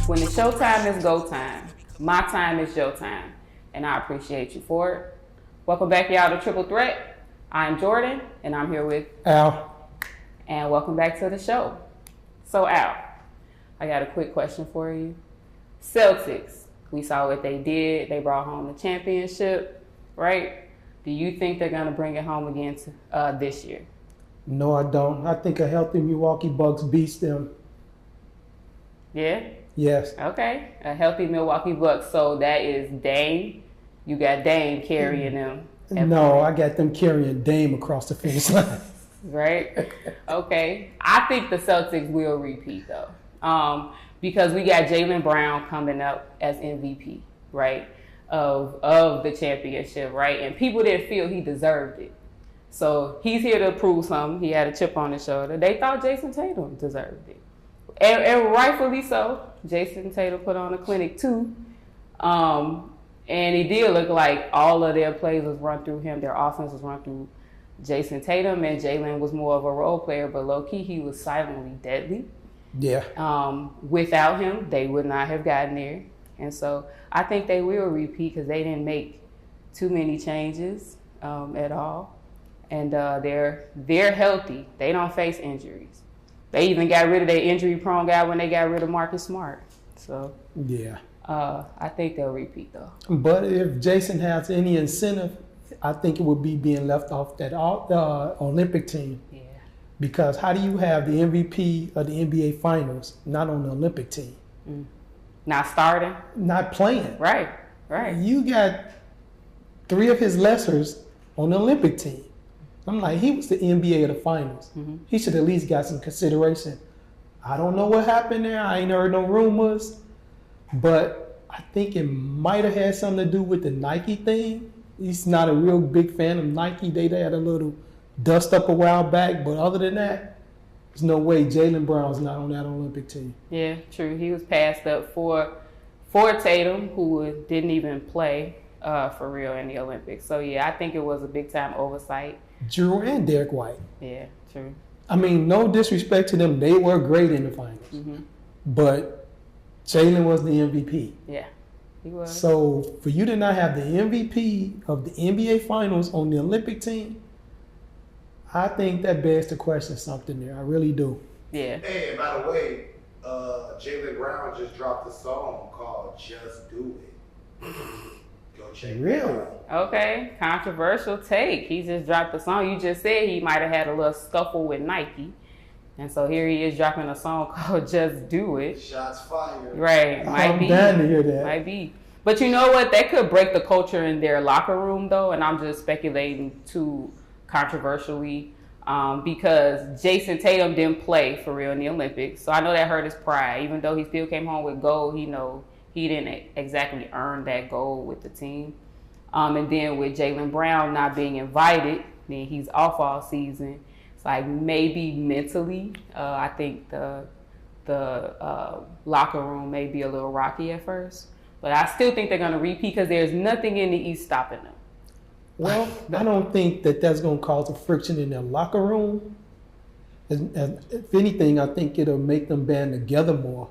When the show time is go time, my time is your time, and I appreciate you for it. Welcome back, y'all, to Triple Threat. I'm Jordan, and I'm here with Al. And welcome back to the show. So, Al, I got a quick question for you. Celtics, we saw what they did. They brought home the championship, right? Do you think they're going to bring it home again this year? No, I don't. I think a healthy Milwaukee Bucks beats them. Yeah? Yes. Okay. A healthy Milwaukee Bucks. So that is Dame. You got Dame carrying them. No, I got them carrying Dame across the finish line. Right? Okay. I think the Celtics will repeat, though. Because we got Jaylen Brown coming up as MVP, right, of the championship, right? And people didn't feel he deserved it. So he's here to prove something. He had a chip on his shoulder. They thought Jason Tatum deserved it. And rightfully so. Jason Tatum put on a clinic, too. And it did look like all of their plays was run through him. Their offense was run through Jason Tatum, and Jaylen was more of a role player, but low-key, he was silently deadly. Yeah. Without him, they would not have gotten there. And so I think they will repeat because they didn't make too many changes at all. And they're healthy. They don't face injuries. They even got rid of their injury-prone guy when they got rid of Marcus Smart. So yeah. I think they'll repeat, though. But if Jason has any incentive, I think it would be being left off that Olympic team. Yeah. Because how do you have the MVP of the NBA Finals not on the Olympic team? Not starting? Not playing. Right. You got 3 of his lessers on the Olympic team. I'm like, he was the NBA of the Finals. Mm-hmm. He should at least got some consideration. I don't know what happened there. I ain't heard no rumors. But I think it might have had something to do with the Nike thing. He's not a real big fan of Nike. They had a little dust up a while back. But other than that, there's no way Jaylen Brown's not on that Olympic team. Yeah, true. He was passed up for Tatum, who didn't even play for real in the Olympics. So, yeah, I think it was a big-time oversight. Drew and Derek White. Yeah, true. I mean, no disrespect to them. They were great in the finals. Mm-hmm. But Jaylen was the MVP. Yeah, he was. So for you to not have the MVP of the NBA Finals on the Olympic team, I think that begs to question something there. I really do. Yeah. Hey, and by the way, Jaylen Brown just dropped a song called Just Do It. Go check it out. Okay, controversial take. He just dropped a song. You just said he might have had a little scuffle with Nike. And so here he is dropping a song called Just Do It. Shots fired. Right. I'm down to hear that. Might be. But you know what? That could break the culture in their locker room, though. And I'm just speculating too controversially because Jason Tatum didn't play for real in the Olympics. So I know that hurt his pride. Even though he still came home with gold, he didn't exactly earn that gold with the team. And then with Jaylen Brown not being invited, then he's off all season. It's like maybe mentally, I think the locker room may be a little rocky at first. But I still think they're going to repeat because there's nothing in the East stopping them. Well, I don't think that's going to cause a friction in their locker room. If anything, I think it'll make them band together more.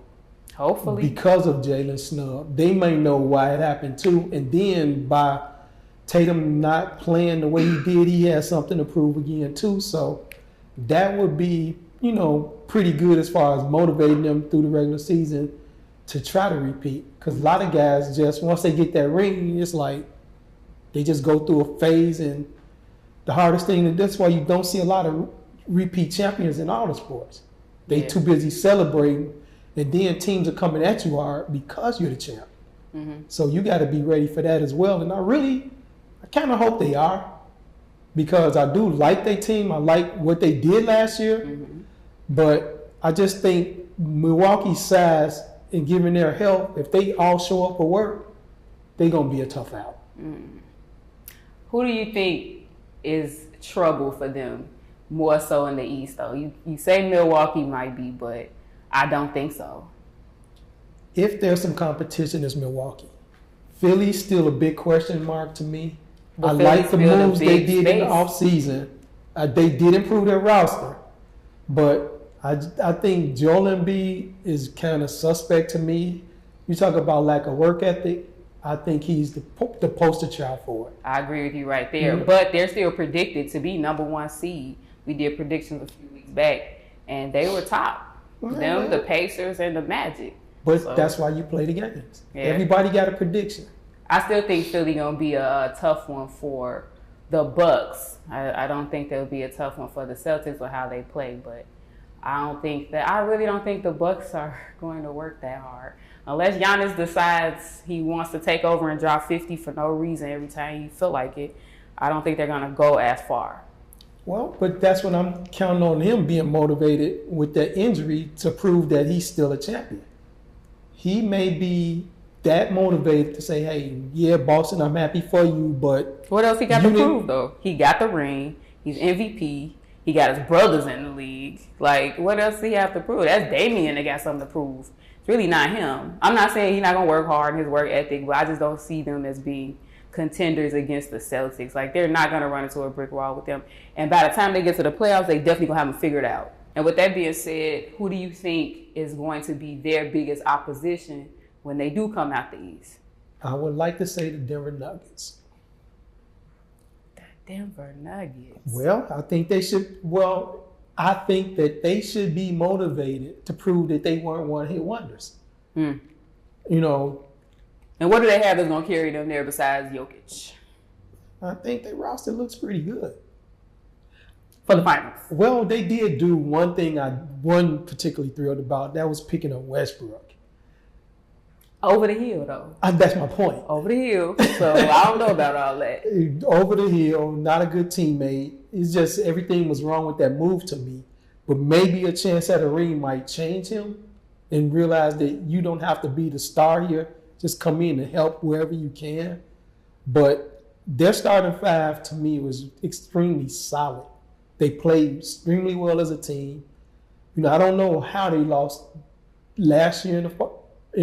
Hopefully. Because of Jaylen's snub. They may know why it happened too. And then by Tatum not playing the way he did, he has something to prove again too. So that would be, pretty good as far as motivating them through the regular season to try to repeat. Because a lot of guys just, once they get that ring, it's like they just go through a phase. And the hardest thing, and that's why you don't see a lot of repeat champions in all the sports. They too busy celebrating. And then teams are coming at you hard because you're the champ. Mm-hmm. So you got to be ready for that as well. And I kind of hope they are because I do like their team. I like what they did last year. Mm-hmm. But I just think Milwaukee's size and given their health, if they all show up for work, they're going to be a tough out. Mm. Who do you think is trouble for them more so in the East, though? You say Milwaukee might be, but I don't think so. If there's some competition, it's Milwaukee. Philly's still a big question mark to me. But I like the moves they did space. in the offseason. They did improve their roster. But I think Joel Embiid is kind of suspect to me. You talk about lack of work ethic. I think he's the poster child for it. I agree with you right there. But they're still predicted to be number one seed. We did predictions a few weeks back, and they were top. Them, the Pacers, and the Magic. But that's why you play the games. Yeah. Everybody got a prediction. I still think Philly gonna be a tough one for the Bucks. I don't think there'll be a tough one for the Celtics or how they play, but I really don't think the Bucks are going to work that hard. Unless Giannis decides he wants to take over and drop 50 for no reason every time you feel like it, I don't think they're gonna go as far. Well, but that's when I'm counting on him being motivated with that injury to prove that he's still a champion. He may be that motivated to say, hey, yeah, Boston, I'm happy for you, but... What else he got to prove, though? He got the ring. He's MVP. He got his brothers in the league. Like, what else does he have to prove? That's Damian that got something to prove. It's really not him. I'm not saying he's not going to work hard in his work ethic, but I just don't see them as being contenders against the Celtics. Like, they're not going to run into a brick wall with them. And by the time they get to the playoffs, they definitely going to have them figured out. And with that being said, who do you think is going to be their biggest opposition when they do come out the East? I would like to say the Denver Nuggets. The Denver Nuggets. Well, I think that they should be motivated to prove that they weren't one-hit wonders. You know. And what do they have that's going to carry them there besides Jokic? I think their roster looks pretty good. For the finals. Well, they did do one thing I wasn't particularly thrilled about. That was picking up Westbrook. Over the hill, though. That's my point. Over the hill. So I don't know about all that. Over the hill, not a good teammate. It's just everything was wrong with that move to me. But maybe a chance at a ring might change him and realize that you don't have to be the star here. Just come in and help wherever you can. But their starting five, to me, was extremely solid. They played extremely well as a team. You know, I don't know how they lost last year in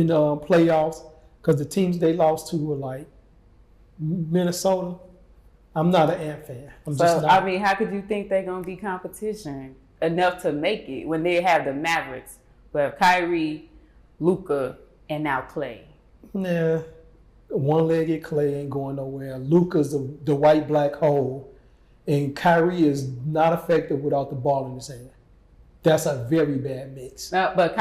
playoffs because the teams they lost to were like Minnesota. I'm not an Ant fan. I mean, how could you think they're going to be competition enough to make it when they have the Mavericks, but Kyrie, Luka, and now Clay? Nah, one-legged Clay ain't going nowhere. Luka's the white black hole. And Kyrie is not effective without the ball in his hand. That's a very bad mix. No, but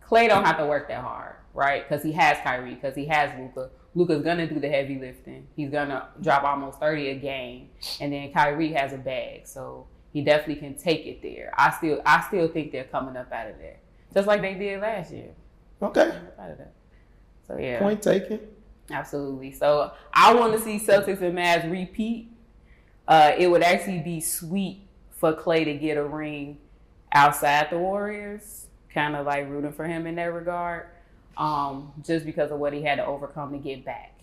Clay don't have to work that hard, right? Because he has Kyrie, because he has Luka. Luka's going to do the heavy lifting. He's going to drop almost 30 a game. And then Kyrie has a bag. So he definitely can take it there. I still think they're coming up out of there. Just like they did last year. Okay. So, yeah. Point taken. Absolutely. So I want to see Celtics and Mavs repeat. It would actually be sweet for Clay to get a ring outside the Warriors, kind of like rooting for him in that regard, just because of what he had to overcome to get back.